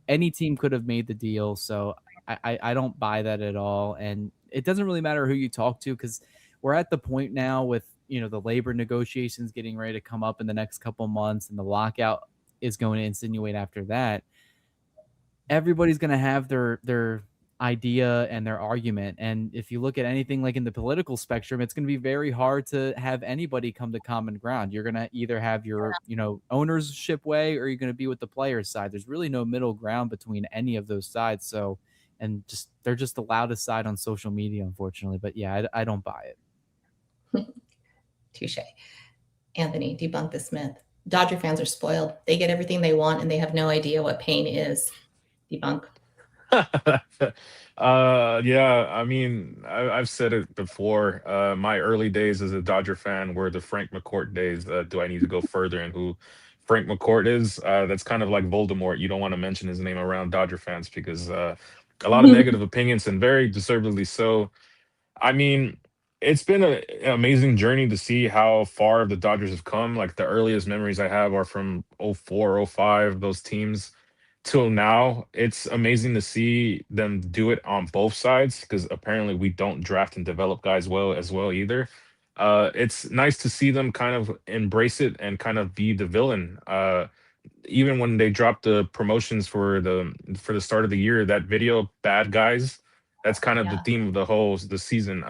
any team could have made the deal. So I don't buy that at all. And it doesn't really matter who you talk to, because we're at the point now with, the labor negotiations getting ready to come up in the next couple months, and the lockout is going to insinuate after that. Everybody's going to have their idea and their argument. And if you look at anything like in the political spectrum, it's going to be very hard to have anybody come to common ground. You're going to either have your, ownership way, or you're going to be with the players' side. There's really no middle ground between any of those sides. So, and they're just the loudest side on social media, unfortunately. But yeah, I don't buy it. Touche. Anthony, debunk this myth. Dodger fans are spoiled. They get everything they want, and they have no idea what pain is. Debunk. Yeah, I mean, I've said it before. My early days as a Dodger fan were the Frank McCourt days. Do I need to go further? And who Frank McCourt is. That's kind of like Voldemort. You don't want to mention his name around Dodger fans because a lot of negative opinions, and very deservedly so. I mean, it's been an amazing journey to see how far the Dodgers have come. Like the earliest memories I have are from '04, '05. Those teams till now. It's amazing to see them do it on both sides because apparently we don't draft and develop guys well as well either. It's nice to see them kind of embrace it and kind of be the villain. Even when they dropped the promotions for the start of the year, that video "Bad Guys," that's kind of the Yeah. theme of the season.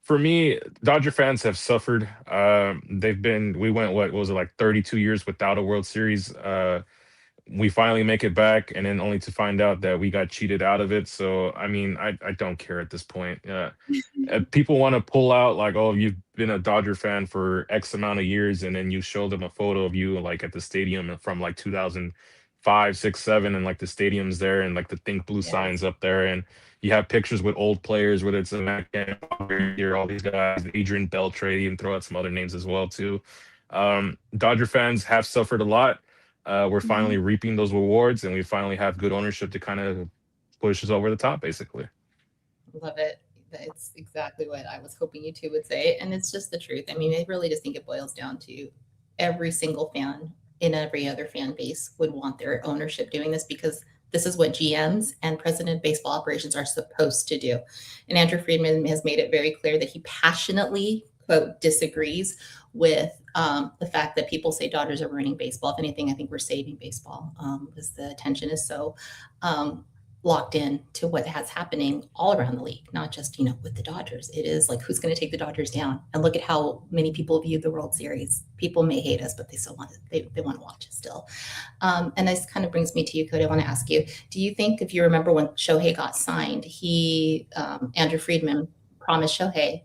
For me, Dodger fans have suffered. We went, what was it, like 32 years without a World Series. We finally make it back, and then only to find out that we got cheated out of it. So I mean, I don't care at this point. People want to pull out like, oh, you've been a Dodger fan for X amount of years, and then you show them a photo of you like at the stadium from like 2005, 6, 7, and like the stadium's there, and like the Think Blue signs Yes. up there, and you have pictures with old players, whether it's a Matt Cannon, all these guys, Adrian Beltre, even throw out some other names as well too. Dodger fans have suffered a lot. We're Mhm. finally reaping those rewards, and we finally have good ownership to kind of push us over the top, basically. Love it. It's exactly what I was hoping you two would say. And it's just the truth. I mean, I really just think it boils down to every single fan in every other fan base would want their ownership doing this because this is what GMs and president of baseball operations are supposed to do. And Andrew Friedman has made it very clear that he passionately, quote, disagrees with the fact that people say Dodgers are ruining baseball. If anything, I think we're saving baseball because the attention is so locked in to what has happening all around the league, not just, with the Dodgers. It is like, who's going to take the Dodgers down? And look at how many people view the World Series. People may hate us, but they still want it. They want to watch it still. And this kind of brings me to you, Cody. I want to ask you, do you think, if you remember when Shohei got signed, Andrew Friedman promised Shohei,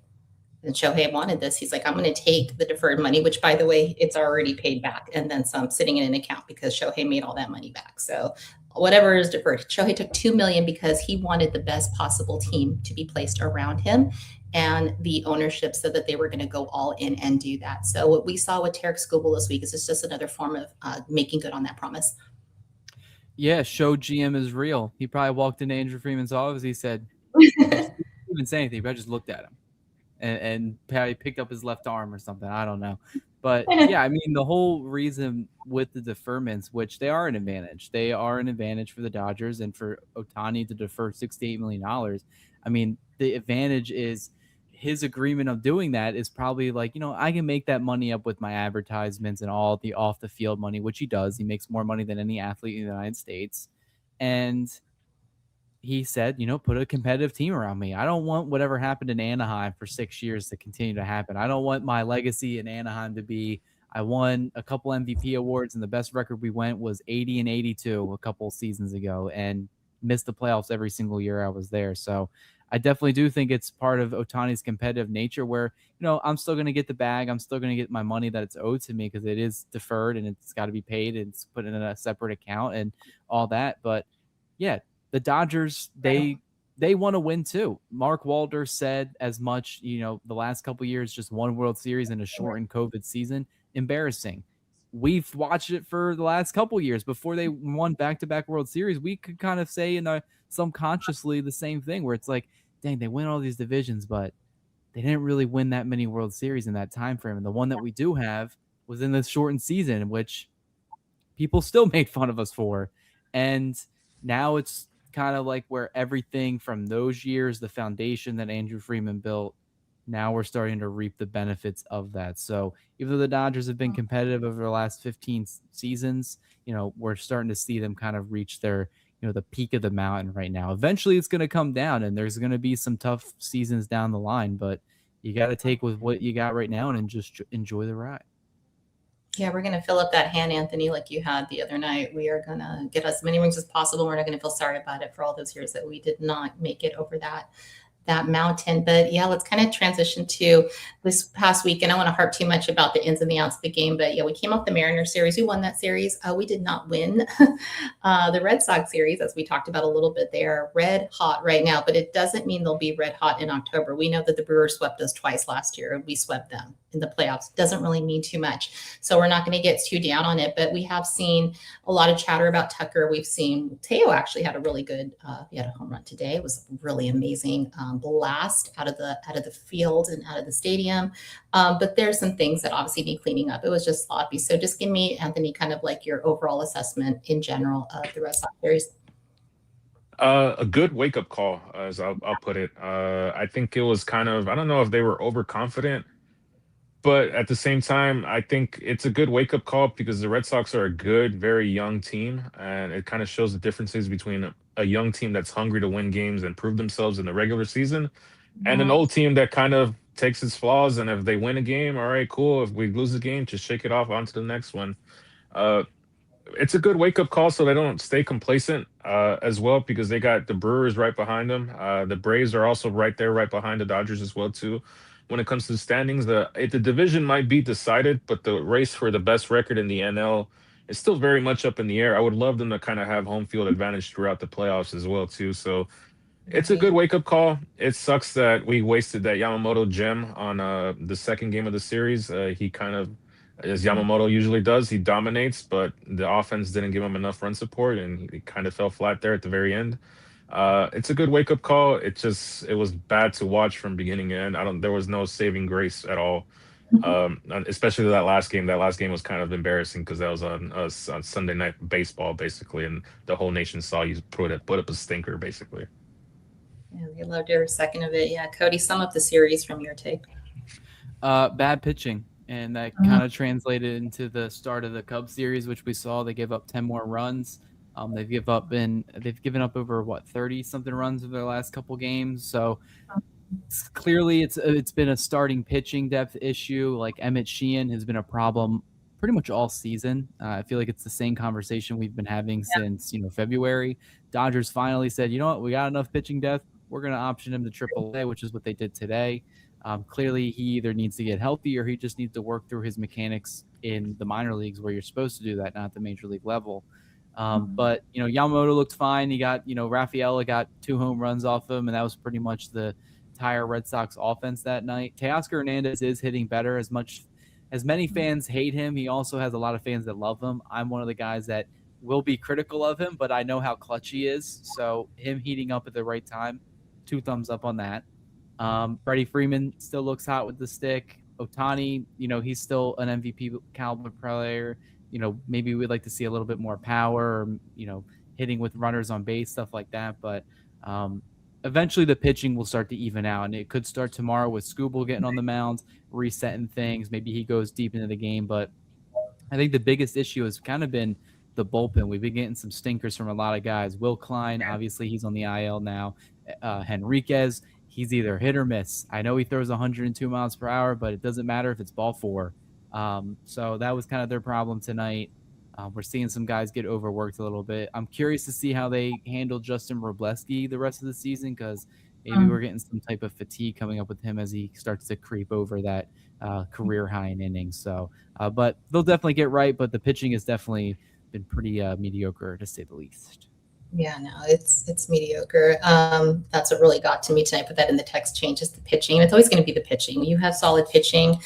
and Shohei wanted this. He's like, I'm going to take the deferred money, which, by the way, it's already paid back, and then some sitting in an account because Shohei made all that money back. So whatever is deferred, Shohei took $2 million because he wanted the best possible team to be placed around him, and the ownership said that they were going to go all in and do that. So what we saw with Tarik Skubal this week is just another form of making good on that promise. Yeah, show GM is real. He probably walked into Andrew Freeman's office. He said, he didn't even say anything, but I just looked at him. And probably picked up his left arm or something. I don't know. But yeah, I mean, the whole reason with the deferments, which they are an advantage. They are an advantage for the Dodgers, and for Ohtani to defer $68 million. I mean, the advantage is his agreement of doing that is probably like, I can make that money up with my advertisements and all the off the field money, which he does. He makes more money than any athlete in the United States. And he said, put a competitive team around me. I don't want whatever happened in Anaheim for 6 years to continue to happen. I don't want my legacy in Anaheim to be, I won a couple MVP awards, and the best record we went was 80 and 82 a couple seasons ago, and missed the playoffs every single year I was there. So I definitely do think it's part of Ohtani's competitive nature where, I'm still going to get the bag. I'm still going to get my money that it's owed to me because it is deferred and it's got to be paid and it's put in a separate account and all that. But yeah, the Dodgers, they want to win too. Mark Walder said as much, the last couple of years, just one World Series in a shortened COVID season. Embarrassing. We've watched it for the last couple of years before they won back-to-back World Series. We could kind of say subconsciously the same thing where it's like, dang, they win all these divisions, but they didn't really win that many World Series in that time frame. And the one that we do have was in the shortened season, which people still made fun of us for. And now it's kind of like where everything from those years, the foundation that Andrew Freeman built, now we're starting to reap the benefits of that. So even though the Dodgers have been competitive over the last 15 seasons, we're starting to see them kind of reach their, the peak of the mountain right now. Eventually it's going to come down and there's going to be some tough seasons down the line, but you got to take with what you got right now and just enjoy the ride. Yeah, we're going to fill up that hand, Anthony, like you had the other night. We are going to get as many rings as possible. We're not going to feel sorry about it for all those years that we did not make it over that mountain. But yeah, let's kind of transition to this past week. And I want to harp too much about the ins and the outs of the game. But yeah, we came off the Mariners series. We won that series. We did not win the Red Sox series, as we talked about a little bit. They are red hot right now, but it doesn't mean they'll be red hot in October. We know that the Brewers swept us twice last year, and we swept them. in the playoffs doesn't really mean too much. So we're not going to get too down on it, but we have seen a lot of chatter about Tucker. We've seen Teo actually had a really good, he had a home run today. It was really amazing blast out of the field and out of the stadium. But there's some things that obviously need cleaning up. It was just sloppy. So just give me, Anthony, kind of like your overall assessment in general of the Red Sox series. A good wake up call, as I'll put it. I think it was kind of, I don't know if they were overconfident, but at the same time, I think it's a good wake up call because the Red Sox are a good, very young team, and it kind of shows the differences between a young team that's hungry to win games and prove themselves in the regular season, and an old team that kind of takes its flaws. And if they win a game, all right, cool. If we lose the game, just shake it off onto the next one. Uh, it's a good wake up call so they don't stay complacent as well because they got the Brewers right behind them. The Braves are also right there, right behind the Dodgers as well too. When it comes to the standings, the division might be decided, but the race for the best record in the NL is still very much up in the air. I would love them to kind of have home field advantage throughout the playoffs as well too. So it's a good wake up call. It sucks that we wasted that Yamamoto gem on the second game of the series. He kind of, as Yamamoto usually does, he dominates, but the offense didn't give him enough run support, and he kind of fell flat there at the very end. It's a good wake up call. It was bad to watch from beginning to end. There was no saving grace at all. And especially that last game. That last game was kind of embarrassing because that was on us on Sunday Night Baseball, basically, and the whole nation saw you put up a stinker, basically. Yeah, we loved every second of it. Yeah, Cody, sum up the series from your take. Bad pitching, and that kind of translated into the start of the Cubs series, which we saw. They gave up 10 more runs. They've given up over 30 something runs over their last couple games. So clearly it's been a starting pitching depth issue. Like Emmett Sheehan has been a problem pretty much all season. I feel like it's the same conversation we've been having since February. Dodgers finally said, you know what, we got enough pitching depth. We're going to option him to AAA, which is what they did today. Clearly, he either needs to get healthy or he just needs to work through his mechanics in the minor leagues where you're supposed to do that, not the major league level. But Yamamoto looked fine. He got Rafaela got 2 home runs off him, and that was pretty much the entire Red Sox offense that night. Teoscar Hernandez is hitting better. As many fans hate him, he also has a lot of fans that love him. I'm one of the guys that will be critical of him, but I know how clutch he is. So him heating up at the right time, 2 thumbs up on that. Freddie Freeman still looks hot with the stick. Ohtani, he's still an MVP caliber player. Maybe we'd like to see a little bit more power, or, hitting with runners on base, stuff like that. But eventually the pitching will start to even out, and it could start tomorrow with Skubal getting on the mound, resetting things. Maybe he goes deep into the game. But I think the biggest issue has kind of been the bullpen. We've been getting some stinkers from a lot of guys. Will Klein, obviously he's on the IL now. Henriquez, he's either hit or miss. I know he throws 102 miles per hour, but it doesn't matter if it's ball 4. So that was kind of their problem tonight. We're seeing some guys get overworked a little bit. I'm curious to see how they handle Justin Wrobleski the rest of the season, because maybe we're getting some type of fatigue coming up with him as he starts to creep over that career high in innings. So, but they'll definitely get right. But the pitching has definitely been pretty mediocre, to say the least. Yeah, no, it's mediocre. That's what really got to me tonight. Put that in the text chain, just the pitching. It's always going to be the pitching. You have solid pitching.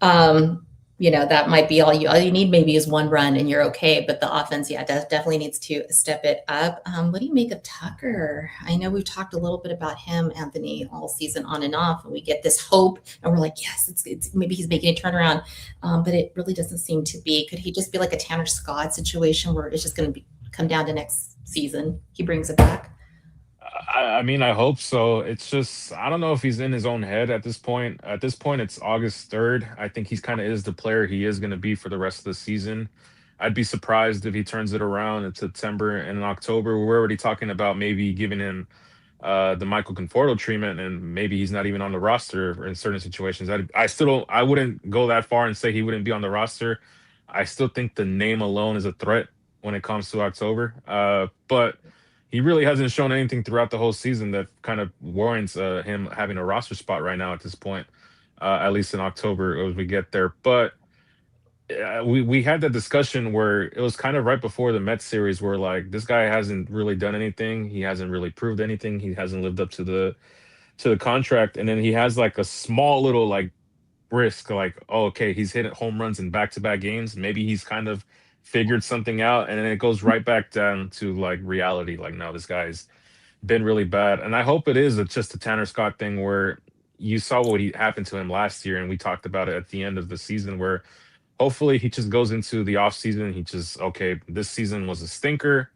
That might be all you need maybe is 1 run and you're okay. But the offense, definitely needs to step it up. What do you make of Tucker? I know we've talked a little bit about him, Anthony, all season on and off, and we get this hope and we're like, yes, it's maybe he's making a turnaround. But it really doesn't seem to be. Could he just be like a Tanner Scott situation where it's just going to come down to next season he brings it back? I mean, I hope so. It's just, I don't know if he's in his own head at this point. At this point, it's August 3rd. I think he's kind of is the player he is going to be for the rest of the season. I'd be surprised if he turns it around in September and in October. We're already talking about maybe giving him the Michael Conforto treatment, and maybe he's not even on the roster in certain situations. I wouldn't go that far and say he wouldn't be on the roster. I still think the name alone is a threat when it comes to October. But he really hasn't shown anything throughout the whole season that kind of warrants him having a roster spot right now at this point, at least in October as we get there. But we had that discussion where it was kind of right before the Mets series where, like, this guy hasn't really done anything. He hasn't really proved anything. He hasn't lived up to the contract. And then he has like a small little like brisk, like, oh, okay, he's hitting home runs in back-to-back games. Maybe he's kind of figured something out, and then it goes right back down to like reality. Like, no, this guy's been really bad, and I hope it is just a Tanner Scott thing where you saw what he happened to him last year, and we talked about it at the end of the season, where hopefully he just goes into the off season. He just, okay, this season was a stinker.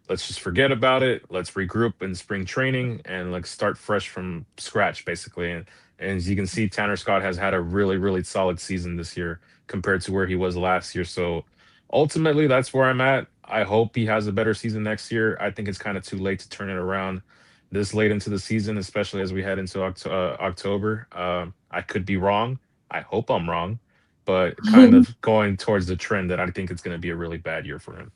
Let's just forget about it. Let's regroup in spring training and like start fresh from scratch, basically. And as you can see, Tanner Scott has had a really, really solid season this year compared to where he was last year. So ultimately, that's where I'm at. I hope he has a better season next year. I think it's kind of too late to turn it around this late into the season, especially as we head into October. I could be wrong. I hope I'm wrong, but kind of going towards the trend that I think it's going to be a really bad year for him.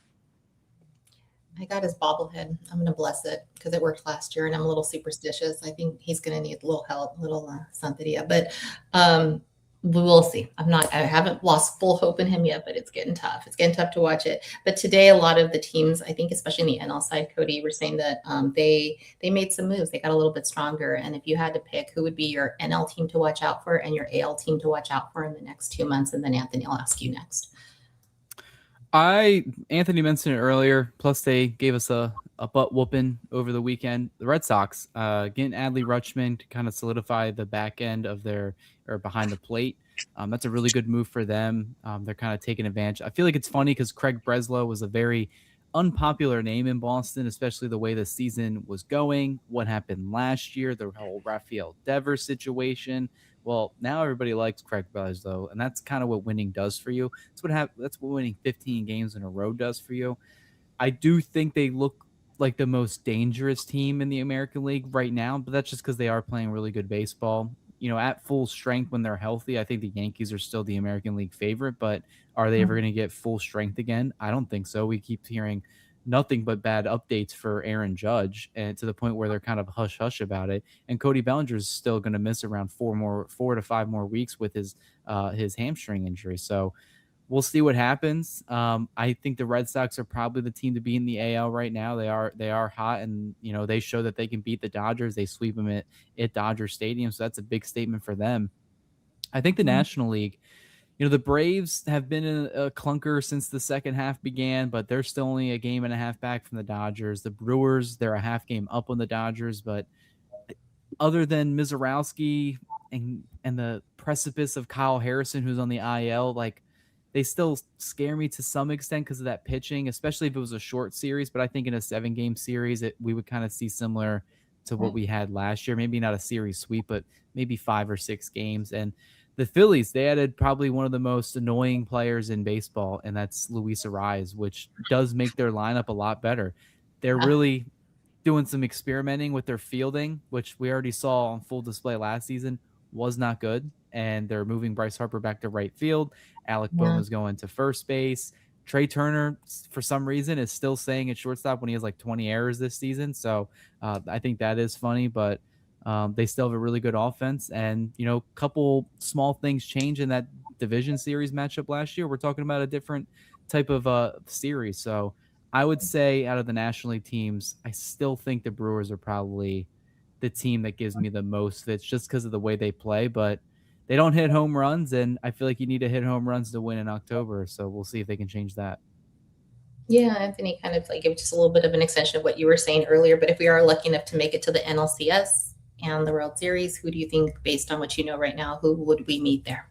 I got his bobblehead. I'm going to bless it because it worked last year and I'm a little superstitious. I think he's going to need a little help, a little Santeria, but we will see. I haven't lost full hope in him yet, but it's getting tough. It's getting tough to watch it. But today, a lot of the teams, I think, especially in the NL side, Cody, were saying that they made some moves. They got a little bit stronger. And if you had to pick, who would be your NL team to watch out for and your AL team to watch out for in the next 2 months? And then Anthony, I'll ask you next. Anthony mentioned it earlier. Plus, they gave us a butt whooping over the weekend. The Red Sox getting Adley Rutschman to kind of solidify the back end of their or behind the plate. That's a really good move for them. They're kind of taking advantage. I feel like it's funny because Craig Breslow was a very unpopular name in Boston, especially the way the season was going. What happened last year, the whole Rafael Devers situation. Well, now everybody likes Craig Breslow, and that's kind of what winning does for you. That's what winning 15 games in a row does for you. I do think they look like the most dangerous team in the American League right now, but that's just because they are playing really good baseball. At full strength when they're healthy, I think the Yankees are still the American League favorite, but are they ever going to get full strength again? I don't think so. We keep hearing nothing but bad updates for Aaron Judge, and to the point where they're kind of hush hush about it. And Cody Bellinger is still going to miss around 4 to 5 more weeks with his hamstring injury. So we'll see what happens. I think the Red Sox are probably the team to be in the AL right now. They are hot, and they show that they can beat the Dodgers. They sweep them at Dodger Stadium, so that's a big statement for them. I think the National League, the Braves have been in a clunker since the second half began, but they're still only a game and a half back from the Dodgers. The Brewers, they're a half game up on the Dodgers, but other than Mizorowski and the precipice of Kyle Harrison, who's on the IL, like, they still scare me to some extent because of that pitching, especially if it was a short series. But I think in a 7-game series, we would kind of see similar to what we had last year. Maybe not a series sweep, but maybe 5 or 6 games. And the Phillies, they added probably one of the most annoying players in baseball, and that's Luis Ariz, which does make their lineup a lot better. They're really doing some experimenting with their fielding, which we already saw on full display last season was not good. And they're moving Bryce Harper back to right field. Alec Bohm is going to first base. Trey Turner, for some reason, is still staying at shortstop when he has like 20 errors this season. So I think that is funny, but they still have a really good offense. And, a couple small things change in that division series matchup last year. We're talking about a different type of series. So I would say out of the National League teams, I still think the Brewers are probably the team that gives me the most fits just because of the way they play. But they don't hit home runs, and I feel like you need to hit home runs to win in October. So we'll see if they can change that. Yeah, Anthony, kind of like give just a little bit of an extension of what you were saying earlier. But if we are lucky enough to make it to the NLCS and the World Series, who do you think, based on what you know right now, who would we meet there?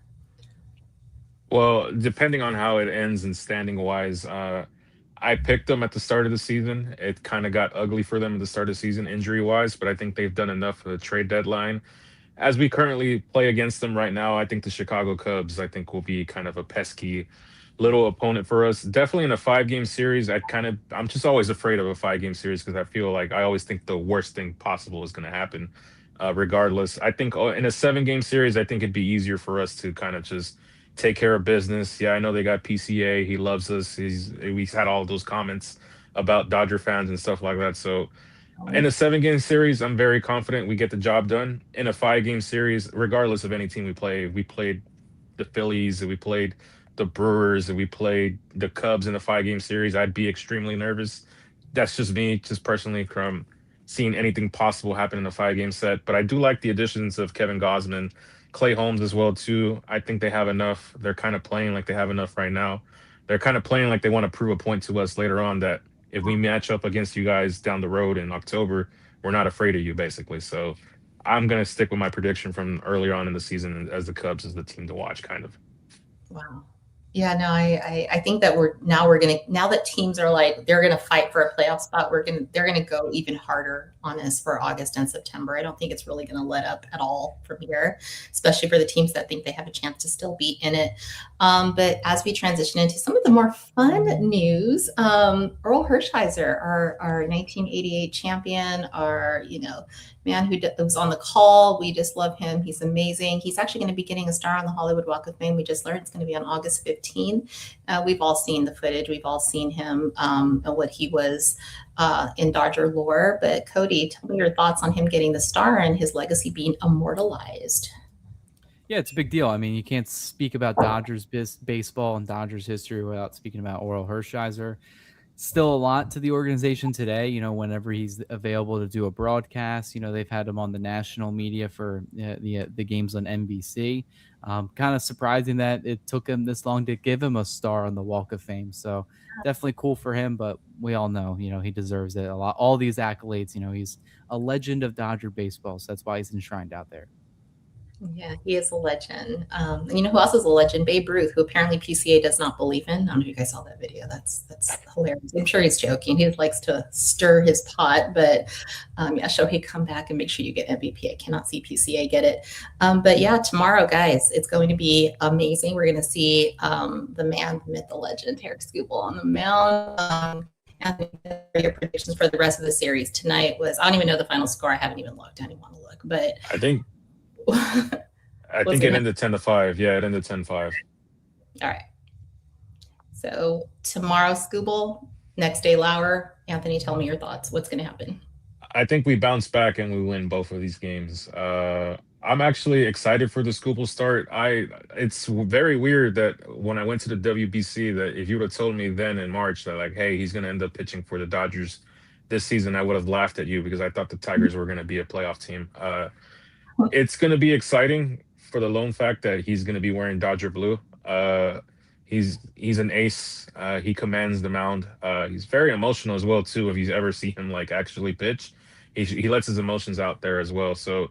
Well, depending on how it ends and standing wise, I picked them at the start of the season. It kind of got ugly for them at the start of the season, injury wise, but I think they've done enough for the trade deadline. As we currently play against them right now, I think the Chicago Cubs, I think, will be kind of a pesky little opponent for us. Definitely in a 5-game series, I'm just always afraid of a 5-game series because I feel like I always think the worst thing possible is going to happen, regardless. I think in a 7-game series, I think it'd be easier for us to kind of just take care of business. Yeah, I know they got PCA. He loves us. We've had all those comments about Dodger fans and stuff like that. So in a 7-game series, I'm very confident we get the job done. In a 5-game series, regardless of any team we played the Phillies, and we played the Brewers, and we played the Cubs in a 5-game series, I'd be extremely nervous. That's just me, just personally, from seeing anything possible happen in a 5-game set. But I do like the additions of Kevin Gausman Clay Holmes as well too. I think they have enough. They're kind of playing like they have enough right now. They're kind of playing like they want to prove a point to us later on that if we match up against you guys down the road in October, we're not afraid of you, basically. So I'm gonna stick with my prediction from earlier on in the season as the Cubs as the team to watch, kind of. Wow. Yeah, no, I think that now that teams are like they're gonna fight for a playoff spot, they're gonna go even harder on us for August and September. I don't think it's really gonna let up at all from here, especially for the teams that think they have a chance to still be in it. But as we transition into some of the more fun news, Earl Hershiser, our 1988 champion, our man who was on the call. We just love him. He's amazing. He's actually going to be getting a star on the Hollywood Walk of Fame. We just learned it's going to be on August 15th. We've all seen the footage. We've all seen him and what he was in Dodger lore. But Cody, tell me your thoughts on him getting the star and his legacy being immortalized. Yeah, it's a big deal. I mean, you can't speak about Dodgers baseball and Dodgers history without speaking about Orel Hershiser. Still a lot to the organization today, whenever he's available to do a broadcast. They've had him on the national media for the games on NBC. Kind of surprising that it took him this long to give him a star on the Walk of Fame. So definitely cool for him, but we all know, he deserves it a lot. All these accolades, he's a legend of Dodger baseball. So that's why he's enshrined out there. Yeah, he is a legend. And you know who else is a legend? Babe Ruth, who apparently PCA does not believe in. I don't know if you guys saw that video. That's hilarious. I'm sure he's joking. He likes to stir his pot, but yeah, Shohei, come back and make sure you get MVP. I cannot see PCA get it. But yeah, tomorrow, guys, it's going to be amazing. We're going to see the man, the myth, the legend, Tarik Skubal on the mound. Anthony, your predictions for the rest of the series tonight was, I don't even know the final score. I haven't even looked. I didn't want to look, but I think it ended 10-5. Yeah, it ended 10-5. All right. So tomorrow, Skubal. Next day, Lauer. Anthony, tell me your thoughts. What's going to happen? I think we bounce back and we win both of these games. I'm actually excited for the Skubal start. It's very weird that when I went to the WBC, that if you would have told me then in March that like, hey, he's going to end up pitching for the Dodgers this season, I would have laughed at you because I thought the Tigers were going to be a playoff team. It's going to be exciting for the lone fact that he's going to be wearing Dodger blue. He's an ace. He commands the mound. He's very emotional as well too. If you ever see him like actually pitch, he lets his emotions out there as well. So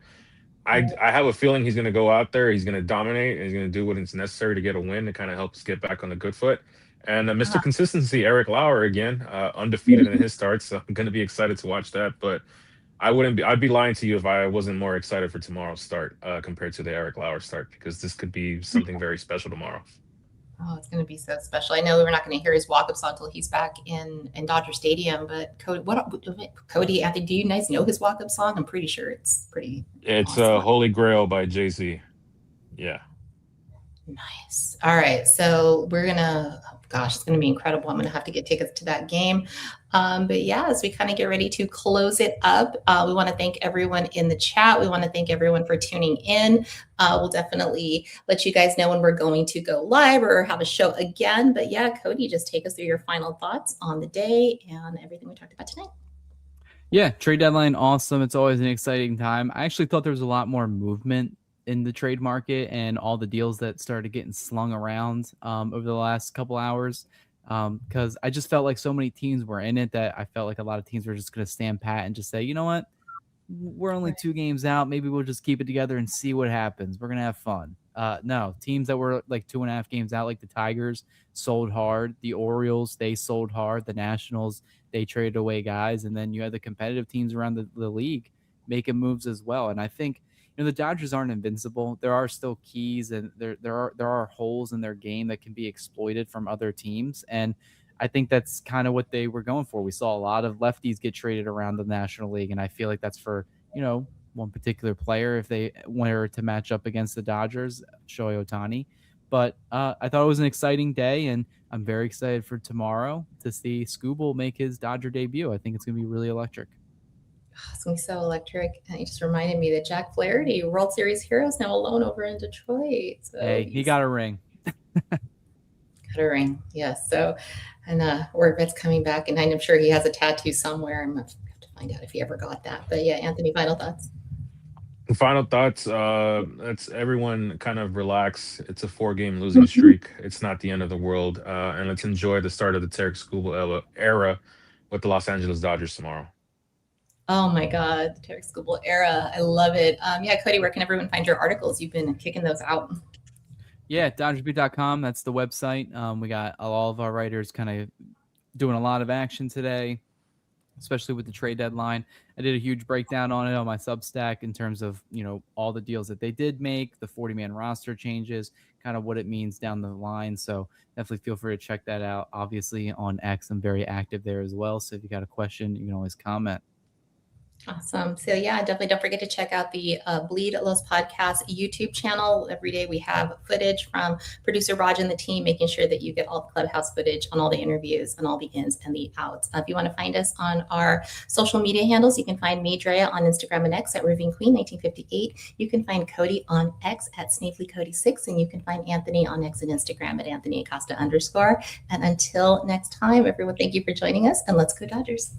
I have a feeling he's going to go out there. He's going to dominate. And he's going to do what is necessary to get a win to kind of help us get back on the good foot. And Mr. Consistency, Eric Lauer again, undefeated in his starts. So I'm going to be excited to watch that. But I'd be lying to you if I wasn't more excited for tomorrow's start compared to the Eric Lauer start, because this could be something very special tomorrow. Oh, it's going to be so special. I know we're not going to hear his walk-up song until he's back in Dodger Stadium, but Cody, Anthony, do you guys know his walk-up song? I'm pretty sure it's pretty awesome. Holy Grail by Jay-Z. Yeah. Nice. All right. So we're going to, it's going to be incredible. I'm going to have to get tickets to that game. But yeah, as we kind of get ready to close it up, we want to thank everyone in the chat. We want to thank everyone for tuning in. We'll definitely let you guys know when we're going to go live or have a show again. But yeah, Cody, just take us through your final thoughts on the day and everything we talked about tonight. Yeah, trade deadline, awesome. It's always an exciting time. I actually thought there was a lot more movement in the trade market and all the deals that started getting slung around over the last couple hours, because I just felt like so many teams were in it that I felt like a lot of teams were just going to stand pat and just say, you know what, we're only 2 games out. Maybe we'll just keep it together and see what happens. We're going to have fun. No, teams that were like 2.5 games out, like the Tigers, sold hard. The Orioles, they sold hard. The Nationals, they traded away guys. And then you had the competitive teams around the league making moves as well. And I think, the Dodgers aren't invincible. There are still keys and there are holes in their game that can be exploited from other teams. And I think that's kind of what they were going for. We saw a lot of lefties get traded around the National League. And I feel like that's for, one particular player if they were to match up against the Dodgers, Shohei Ohtani. But I thought it was an exciting day, and I'm very excited for tomorrow to see Skubal make his Dodger debut. I think it's going to be really electric. It's going to be so electric. And it just reminded me that Jack Flaherty, World Series hero, is now alone over in Detroit. So hey, he got a ring. Got a ring, yes. So, and Rortvedt's coming back, and I'm sure he has a tattoo somewhere. I'm going to have to find out if he ever got that. But yeah, Anthony, final thoughts? Final thoughts. Let's everyone kind of relax. It's a 4-game losing streak. It's not the end of the world. And let's enjoy the start of the Tarik Skubal era with the Los Angeles Dodgers tomorrow. Oh my God, the Tarik Skubal era. I love it. Yeah, Cody, where can everyone find your articles? You've been kicking those out. Yeah, DodgersBeat.com. That's the website. We got all of our writers kind of doing a lot of action today, especially with the trade deadline. I did a huge breakdown on it on my Substack in terms of, all the deals that they did make, the 40-man roster changes, kind of what it means down the line. So definitely feel free to check that out. Obviously on X, I'm very active there as well. So if you got a question, you can always comment. Awesome. So yeah, definitely don't forget to check out the Bleed Los Podcast YouTube channel. Every day we have footage from producer Raj and the team, making sure that you get all the clubhouse footage on all the interviews and all the ins and the outs. If you want to find us on our social media handles, you can find me, Drea, on Instagram and X at Ravine Queen 1958. You can find Cody on X at SnavelyCody6, and you can find Anthony on X and Instagram at Anthony Acosta _. And until next time, everyone, thank you for joining us, and let's go Dodgers.